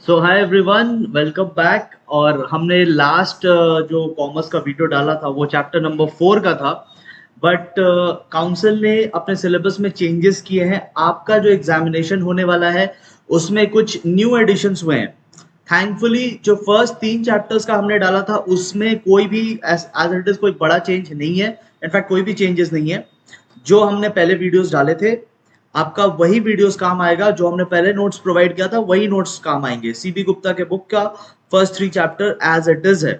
सो hi everyone, welcome back. और हमने last जो कॉमर्स का वीडियो डाला था वो चैप्टर नंबर 4 का था। बट काउंसिल ने अपने सिलेबस में चेंजेस किए हैं। आपका जो एग्जामिनेशन होने वाला है उसमें कुछ न्यू एडिशंस हुए हैं। थैंकफुली जो फर्स्ट 3 चैप्टर्स का हमने डाला था उसमें कोई भी एज इट इज कोई बड़ा चेंज नहीं है। इनफैक्ट कोई भी चेंजेस नहीं है। जो हमने पहले वीडियोस डाले थे आपका वही वीडियोस काम आएगा। जो हमने पहले नोट्स प्रोवाइड किया था वही नोट्स काम आएंगे। सीबी गुप्ता के बुक का first 3 chapter as it is है।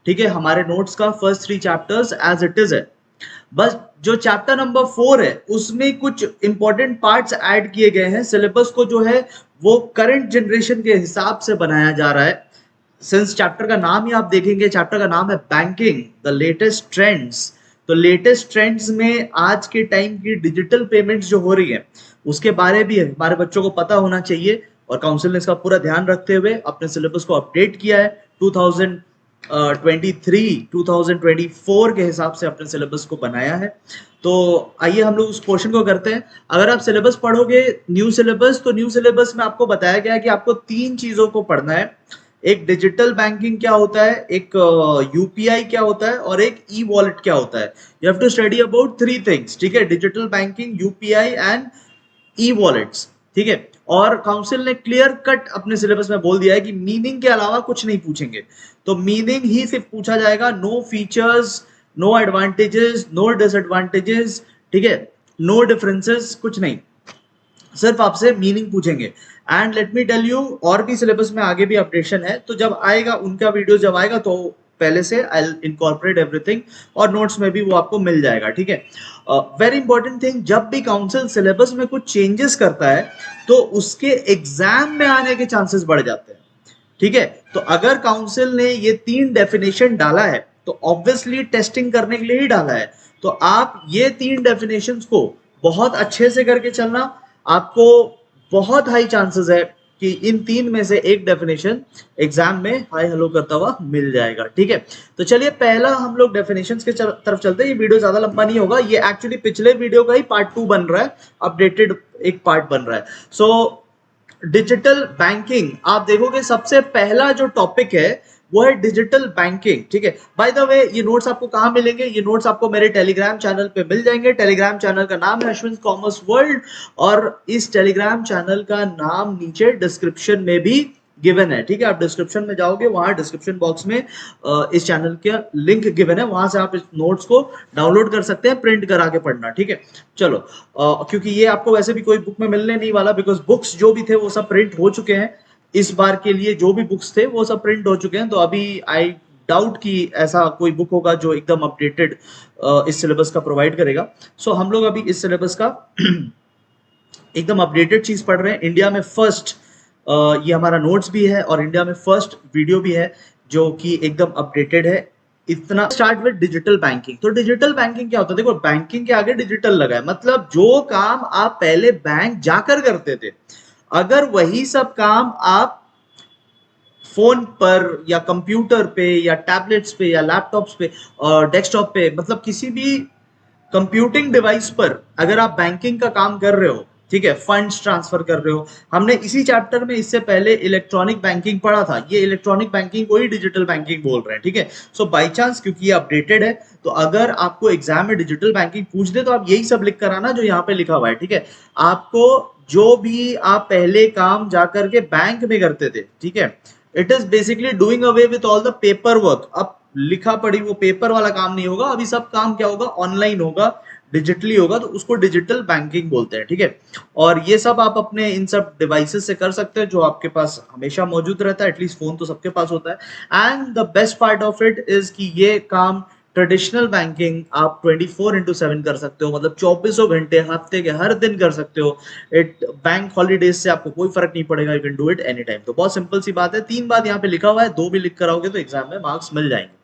ठीक है, हमारे नोट्स का first 3 chapters as it is है। बस जो चैप्टर नंबर 4 है उसमें कुछ इंपॉर्टेंट पार्ट्स ऐड किए गए हैं। सिलेबस को जो है वो करंट जनरेशन के हिसाब से बनाया जा रहा है। सिंस चैप्टर का नाम ही आप देखेंगे, चैप्टर का नाम है बैंकिंग द लेटेस्ट ट्रेंड्स। तो लेटेस्ट ट्रेंड्स में आज के टाइम की डिजिटल पेमेंट्स जो हो रही है उसके बारे भी हमारे बच्चों को पता होना चाहिए। और काउंसिल ने इसका पूरा ध्यान रखते हुए अपने सिलेबस को अपडेट किया है। 2023 2024 के हिसाब से अपने सिलेबस को बनाया है। तो आइए हम लोग उस पोर्शन को करते हैं। अगर आप सिलेबस पढ़ोगे न्यू सिलेबस, तो न्यू सिलेबस में आपको बताया गया है कि आपको 3 चीजों को पढ़ना है। एक डिजिटल बैंकिंग क्या होता है, एक यूपीआई क्या होता है, और एक ई वॉलेट क्या होता है। You have to study about 3 things. ठीक है, digital banking, UPI and e wallets. ठीक है, और काउंसिल ने क्लियर कट अपने सिलेबस में बोल दिया है कि मीनिंग के अलावा कुछ नहीं पूछेंगे। तो मीनिंग ही सिर्फ पूछा जाएगा, no features, no advantages, no disadvantages. ठीक है, नो डिफरेंसेस, कुछ नहीं, सिर्फ आपसे मीनिंग पूछेंगे। And let me tell you, और भी सिलेबस में आगे भी अपडेशन है, तो जब आएगा उनका वीडियो जब आएगा तो पहले से आई इनकॉर्पोरेट एवरीथिंग, और नोट्स में भी वो आपको मिल जाएगा। ठीक है, वेरी इंपॉर्टेंट थिंग, जब भी काउंसिल सिलेबस में कुछ चेंजेस करता है तो उसके एग्जाम में आने के चांसेस बढ़ जाते हैं। ठीक है, तो अगर काउंसिल ने ये 3 डेफिनेशन डाला है तो ऑब्वियसली टेस्टिंग करने के लिए ही डाला है। तो आप ये 3 डेफिनेशंस को बहुत अच्छे से करके चलना। आपको बहुत हाई चांसेस है कि इन 3 में से एक डेफिनेशन एग्जाम में हाई हेलो करता हुआ मिल जाएगा। ठीक है, तो चलिए पहला हम लोग डेफिनेशंस के तरफ चलते हैं। ये वीडियो ज्यादा लंबा नहीं होगा, ये एक्चुअली पिछले वीडियो का ही पार्ट 2 बन रहा है, अपडेटेड एक पार्ट बन रहा है। सो डिजिटल बैंकिंग, आप देखोगे सबसे पहला जो टॉपिक है वो है डिजिटल बैंकिंग। ठीक है, बाय द वे ये नोट्स आपको कहां मिलेंगे? ये नोट्स आपको मेरे टेलीग्राम चैनल पे मिल जाएंगे। टेलीग्राम चैनल का नाम है अश्विन कॉमर्स वर्ल्ड, और इस टेलीग्राम चैनल का नाम नीचे डिस्क्रिप्शन में भी गिवन है। ठीक है, आप डिस्क्रिप्शन में जाओगे, वहां डिस्क्रिप्शन बॉक्स में इस चैनल का लिंक गिवन है, वहां से आप इस नोट्स को डाउनलोड कर सकते हैं, प्रिंट करा के पढ़ना। ठीक है, चलो क्योंकि ये आपको वैसे भी कोई बुक में मिलने नहीं वाला, बिकॉज बुक्स जो भी थे वो सब प्रिंट हो चुके हैं। इस बार के लिए जो भी बुक्स थे वो सब प्रिंट हो चुके हैं। तो अभी आई डाउट कि ऐसा कोई बुक होगा जो एकदम अपडेटेड इस सिलेबस का प्रोवाइड करेगा। सो हम लोग अभी इस सिलेबस का एकदम अपडेटेड चीज पढ़ रहे हैं। इंडिया में फर्स्ट ये हमारा नोट्स भी है और इंडिया में फर्स्ट वीडियो भी है जो कि एकदम अपडेटेड है। इतना स्टार्ट विद डिजिटल बैंकिंग। तो डिजिटल बैंकिंग क्या होता है? देखो, बैंकिंग के आगे डिजिटल लगा है, मतलब जो काम आप पहले बैंक जाकर करते थे, अगर वही सब काम आप फोन पर या कंप्यूटर पे या टैबलेट्स पे या लैपटॉप्स पे और डेस्कटॉप पे, मतलब किसी भी कंप्यूटिंग डिवाइस पर अगर आप बैंकिंग का काम कर रहे हो, ठीक है, फंड्स ट्रांसफर कर रहे हो। हमने इसी चैप्टर में इससे पहले इलेक्ट्रॉनिक बैंकिंग पढ़ा था, ये इलेक्ट्रॉनिक बैंकिंग को ही डिजिटल बैंकिंग बोल रहे हैं। ठीक है, सो बाय चांस क्योंकि ये अपडेटेड है, तो अगर आपको एग्जाम में डिजिटल बैंकिंग पूछ दे तो आप यही सब लिख कर आना जो यहाँ पे लिखा हुआ है। ठीक है, आपको जो भी आप पहले काम जाकर के बैंक में करते थे, ठीक है, it is basically doing away with all the paper work. अब लिखा पढ़ी वो पेपर वाला काम नहीं होगा, अभी सब काम क्या होगा? ऑनलाइन होगा, डिजिटली होगा, तो उसको डिजिटल बैंकिंग बोलते हैं। ठीक है, और ये सब आप अपने इन सब डिवाइसेस से कर सकते हैं जो आपके पास हमेशा मौजूद रहता है। एटलीस्ट फोन तो सबके पास होता है। And the best part of it is कि ये काम ट्रेडिशनल बैंकिंग आप 24/7 कर सकते हो, मतलब 24 घंटे हफ्ते के हर दिन कर सकते हो। इट बैंक हॉलीडेज से आपको कोई फर्क नहीं पड़ेगा, you can do it any time. तो बहुत सिंपल सी बात है, 3 बात यहाँ पे लिखा हुआ है, 2 भी लिख कर आओगे तो एग्जाम में मार्क्स मिल जाएंगे।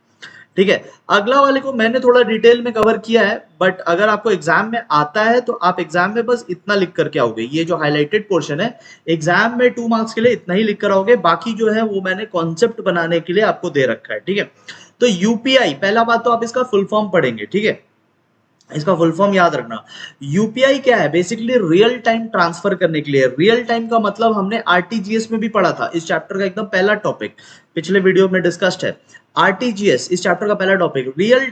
ठीक है, अगला वाले को मैंने थोड़ा डिटेल में कवर किया है, बट अगर आपको एग्जाम में आता है तो आप एग्जाम में बस इतना लिख करके आओगे। ये जो हाईलाइटेड पोर्शन है एग्जाम में 2 मार्क्स के लिए इतना ही लिख कर आओगे, बाकी जो है वो मैंने कॉन्सेप्ट बनाने के लिए आपको दे रखा है। ठीक है, तो यूपीआई, पहला बात तो आप इसका फुल फॉर्म पढ़ेंगे। ठीक है, इसका फुल फॉर्म याद रखना। यूपीआई क्या है? बेसिकली रियल टाइम ट्रांसफर करने के लिए। रियल टाइम का मतलब हमने आरटीजीएस में भी पढ़ा था, इस चैप्टर का एकदम पहला टॉपिक पिछले वीडियो में डिस्कस्ड है। आरटीजीएस इस चैप्टर का पहला topic. Real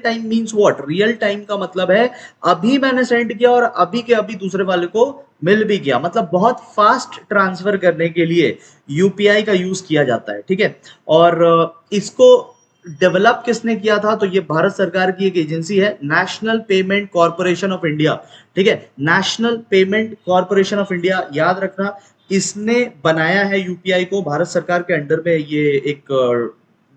time means what? Real time का मतलब है अभी मैंने सेंड किया और अभी के अभी दूसरे वाले को मिल भी गया, मतलब बहुत फास्ट ट्रांसफर करने के लिए यूपीआई का यूज किया जाता है, ठीक है। और इसको डेवलप किसने किया था? तो ये भारत सरकार की एक एजेंसी है, national payment corporation of India, ठीक है। National payment corporation of India, याद रखना, इसने बनाया है यूपीआई को। भारत सरकार के अंडर में ये एक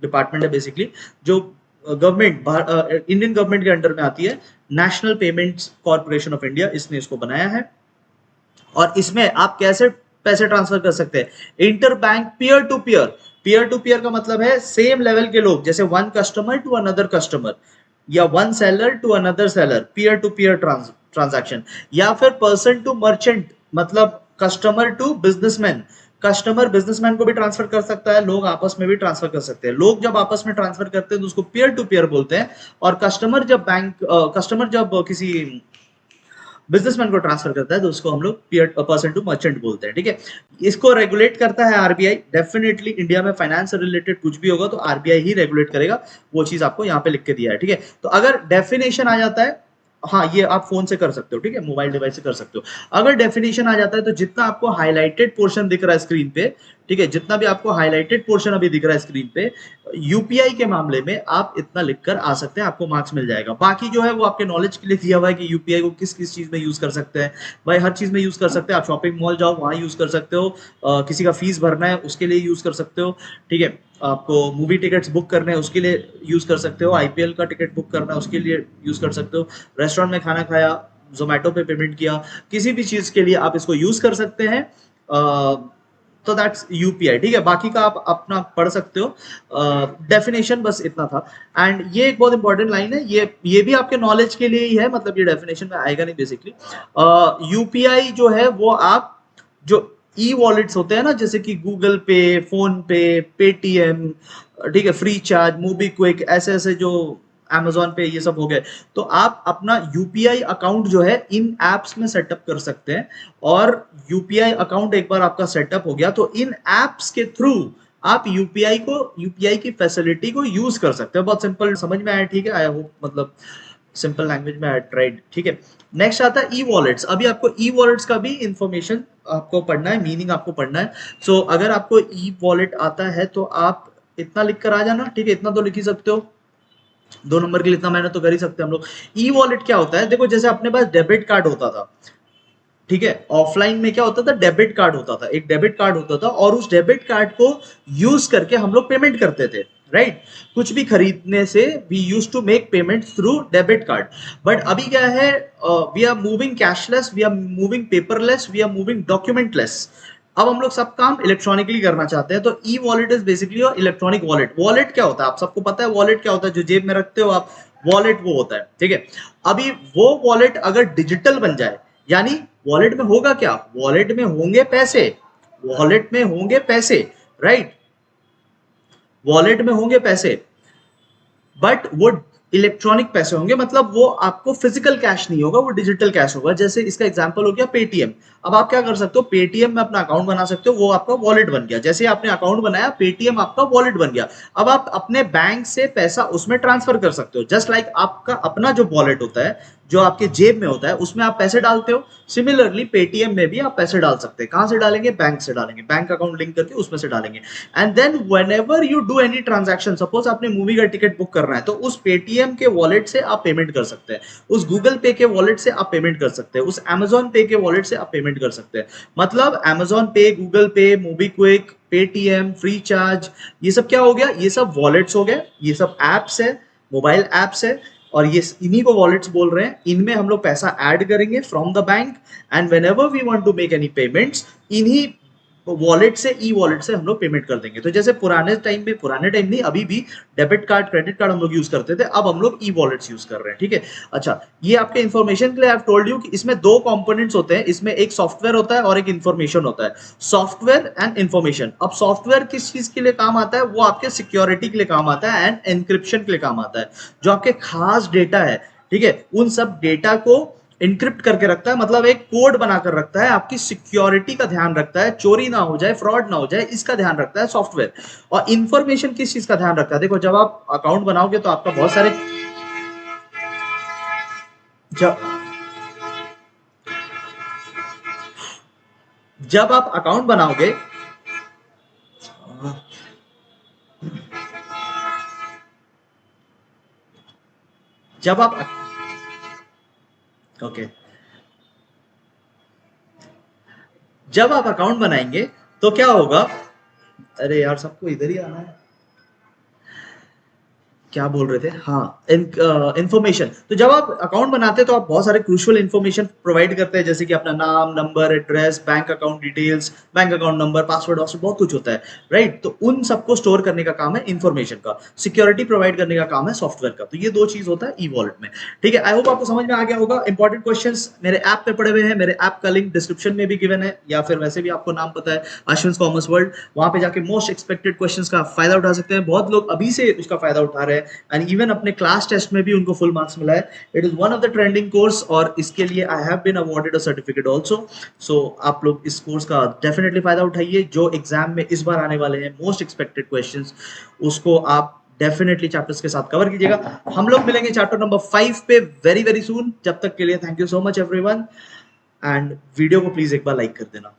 डिपार्टमेंट है बेसिकली, जो गवर्नमेंट इंडियन गवर्नमेंट के अंडर में आती है। National payments corporation of India, इसने इसको बनाया है। और इसमें आप कैसे पैसे ट्रांसफर कर सकते हैं? Inter bank peer to peer. Peer to peer का मतलब है सेम लेवल के लोग, जैसे one customer to another customer या one seller to another seller, peer to peer transaction. या फिर पर्सन टू मर्चेंट, मतलब customer to businessman. Customer businessman को भी ट्रांसफर कर सकता है, लोग आपस में भी ट्रांसफर कर सकते हैं। लोग जब आपस में ट्रांसफर करते हैं तो उसको पीयर टू पीयर बोलते हैं। और कस्टमर जब किसी बिजनेसमैन को ट्रांसफर करता है तो उसको हम लोग पीयर पर्सन टू मर्चेंट बोलते हैं, ठीक है। इसको रेगुलेट करता है आरबीआई। डेफिनेटली इंडिया में फाइनेंस से रिलेटेड कुछ भी होगा तो आरबीआई ही रेगुलेट करेगा, वो चीज आपको यहाँ पे लिख के दिया है, ठीक है। तो अगर डेफिनेशन आ जाता है, हाँ ये आप फोन से कर सकते हो, ठीक है, मोबाइल डिवाइस से कर सकते हो। अगर डेफिनेशन आ जाता है तो जितना आपको हाईलाइटेड पोर्शन दिख रहा है स्क्रीन पे, ठीक है, जितना भी आपको हाईलाइटेड पोर्शन अभी दिख रहा है स्क्रीन पे, यूपीआई के मामले में आप इतना लिखकर आ सकते हैं, आपको मार्क्स मिल जाएगा। बाकी जो है वो आपके नॉलेज के लिए दिया हुआ है कि यूपीआई को किस किस चीज में यूज कर सकते हैं। भाई हर चीज में यूज कर सकते हैं। आप शॉपिंग मॉल जाओ वहां यूज कर सकते हो, किसी का फीस भरना है उसके लिए यूज कर सकते हो, ठीक है। आपको मूवी टिकट्स बुक करने हैं उसके लिए यूज कर सकते हो, आईपीएल का टिकट बुक करना है उसके लिए यूज कर सकते हो, रेस्टोरेंट में खाना खाया, जोमेटो पे पेमेंट किया, किसी भी चीज के लिए आप इसको यूज कर सकते हैं। तो दैट्स यूपीआई, ठीक है। बाकी का आप अपना पढ़ सकते हो। डेफिनेशन बस इतना था। एंड ये एक बहुत इंपॉर्टेंट लाइन है, ये भी आपके नॉलेज के लिए ही है, मतलब ये डेफिनेशन में आएगा नहीं बेसिकली। यूपीआई जो है वो आप जो ई वॉलेट्स होते हैं ना, जैसे कि गूगल पे, फोन पे, पेटीएम, ठीक है, फ्री चार्ज, मूवी क्विक, ऐसे ऐसे जो Amazon पे ये सब हो गए, तो आप अपना यूपीआई अकाउंट जो है इन एप्स में सेटअप कर सकते हैं। और यूपीआई अकाउंट एक बार आपका सेटअप हो गया तो इन एप्स के थ्रू आप यूपीआई की फैसिलिटी को यूज कर सकते हैं। बहुत सिंपल, समझ में आया, ठीक है, आई होप, मतलब सिंपल लैंग्वेज में आई ट्राइड, ठीक है। नेक्स्ट आता है ई वॉलेट्स। अभी आपको ई वॉलेट्स का भी इंफॉर्मेशन आपको पढ़ना है, मीनिंग आपको पढ़ना है। सो अगर आपको ई वॉलेट आता है तो आप इतना लिख कर आ जाना, ठीक है, इतना तो लिख ही सकते हो, 2 नंबर के लिए इतना मेहनत तो कर ही सकते हैं हम लोग। ई वॉलेट क्या होता है? देखो जैसे अपने पास डेबिट कार्ड होता था, ठीक है, ऑफलाइन में क्या होता था? डेबिट कार्ड होता था, एक डेबिट कार्ड होता था, और उस डेबिट कार्ड को यूज करके हम लोग पेमेंट करते थे, राइट। कुछ भी खरीदने से we use to make payment through debit card. But अभी क्या है? We are moving cashless, we are moving paperless, we are moving documentless. अब हम लोग सब काम इलेक्ट्रॉनिकली करना चाहते हैं, तो e wallet is basically electronic wallet. Wallet क्या होता है? आप सबको पता है वॉलेट क्या होता है, जो जेब में रखते हो आप, वॉलेट वो होता है, ठीक है। अभी वो वॉलेट अगर डिजिटल बन जाए, यानी वॉलेट में होगा क्या? वॉलेट में होंगे पैसे, वॉलेट में होंगे पैसे, राइट, वॉलेट में होंगे पैसे, बट वो इलेक्ट्रॉनिक पैसे होंगे, मतलब वो आपको फिजिकल कैश नहीं होगा, वो डिजिटल कैश होगा। जैसे इसका एग्जांपल हो गया पेटीएम। अब आप क्या कर सकते हो? पेटीएम में अपना अकाउंट बना सकते हो, वो आपका वॉलेट बन गया। जैसे आपने अकाउंट बनाया, पेटीएम आपका वॉलेट बन गया। अब आप अपने बैंक से पैसा उसमें ट्रांसफर कर सकते हो, जस्ट लाइक आपका अपना जो वॉलेट होता है, जो आपके जेब में होता है, उसमें आप पैसे डालते हो। सिमिलरली पेटीएम में भी आप पैसे डाल सकते हैं। कहां से डालेंगे? बैंक से डालेंगे, बैंक अकाउंट लिंक करके उसमें से डालेंगे। And then whenever you do any transaction, suppose आपने मूवी का टिकट बुक करना है, तो उस पेटीएम के वॉलेट से आप पेमेंट कर सकते हैं, उस गूगल पे के वॉलेट से आप पेमेंट कर सकते हैं, उस Amazon पे के वॉलेट से आप पेमेंट कर सकते हैं। मतलब Amazon पे, गूगल पे, movie quick, Paytm, free charge, ये सब क्या हो गया? ये सब वॉलेट्स हो गए, ये सब एप्स है, मोबाइल एप्स है, और ये इन्हीं को वॉलेट्स बोल रहे हैं। इनमें हम लोग पैसा ऐड करेंगे from the bank, and whenever we want to make any payments, इन्हीं वॉलेट से, ई वॉलेट से हम लोग पेमेंट कर देंगे। तो जैसे पुराने टाइम नहीं, अभी भी डेबिट कार्ड, क्रेडिट कार्ड हम लोग यूज करते थे, अब हम लोग ई वॉलेट्स यूज कर रहे हैं, ठीक है। अच्छा, ये आपके इंफॉर्मेशन के लिए आई हैव टोल्ड यू कि इसमें 2 कंपोनेंट्स होते हैं, इसमें एक सॉफ्टवेयर होता है और एक इंफॉर्मेशन होता है। Software and information. अब सॉफ्टवेयर किस चीज के लिए काम आता है? वो आपके सिक्योरिटी के लिए काम आता है एंड एनक्रिप्शन के लिए काम आता है। जो आपके खास डेटा है, ठीक है, उन सब डेटा को इनक्रिप्ट करके रखता है, मतलब एक कोड बनाकर रखता है, आपकी सिक्योरिटी का ध्यान रखता है, चोरी ना हो जाए, फ्रॉड ना हो जाए, इसका ध्यान रखता है सॉफ्टवेयर। और इंफॉर्मेशन किस चीज का ध्यान रखता है? देखो, जब आप अकाउंट बनाओगे तो आपका बहुत सारे जब जब आप अकाउंट बनाओगे, जब आप ओके जब आप अकाउंट बनाएंगे तो क्या होगा? अरे यार, सबको इधर ही आना है। क्या बोल रहे थे? हाँ, इंफॉर्मेशन। तो जब आप अकाउंट बनाते हैं तो आप बहुत सारे क्रूशियल इंफॉर्मेशन प्रोवाइड करते हैं, जैसे कि अपना नाम, number, address, bank account details, bank account number, password वासवर्ड, बहुत कुछ होता है, राइट? तो उन सबको स्टोर करने का काम है इंफॉर्मेशन का, सिक्योरिटी प्रोवाइड करने का काम है सॉफ्टवेयर का। तो ये दो चीज होता है ई वॉलेट में। ठीक है, आई होप आपको समझ में आ गया होगा। इंपॉर्टेंट क्वेश्चंस मेरे ऐप पे पड़े हुए हैं, मेरे ऐप का लिंक डिस्क्रिप्शन में भी गिवन है, या फिर वैसे भी आपको नाम पता है, अश्विन कॉमर्स वर्ल्ड, वहां पे जाके मोस्ट एक्सपेक्टेड क्वेश्चंस का फायदा उठा सकते हैं। बहुत लोग अभी से उसका फायदा उठा रहे हैं, एंड इवन अपने क्लास टेस्ट में भी उनको फुल मार्क्स मिला है। It is one of the trending course, और इसके लिए I have been awarded a certificate also. So आप लोग इस कोर्स का डेफिनेटली फायदा उठाइए। जो एग्जाम में इस बार आने वाले हैं मोस्ट एक्सपेक्टेड क्वेश्चंस, उसको आप डेफिनेटली चैप्टर्स के साथ कवर कीजिएगा। हम लोग मिलेंगे चैप्टर नंबर 5 पे वेरी वेरी सून। जब तक के लिए thank you so much everyone, and video को प्लीज एक बार लाइक कर देना।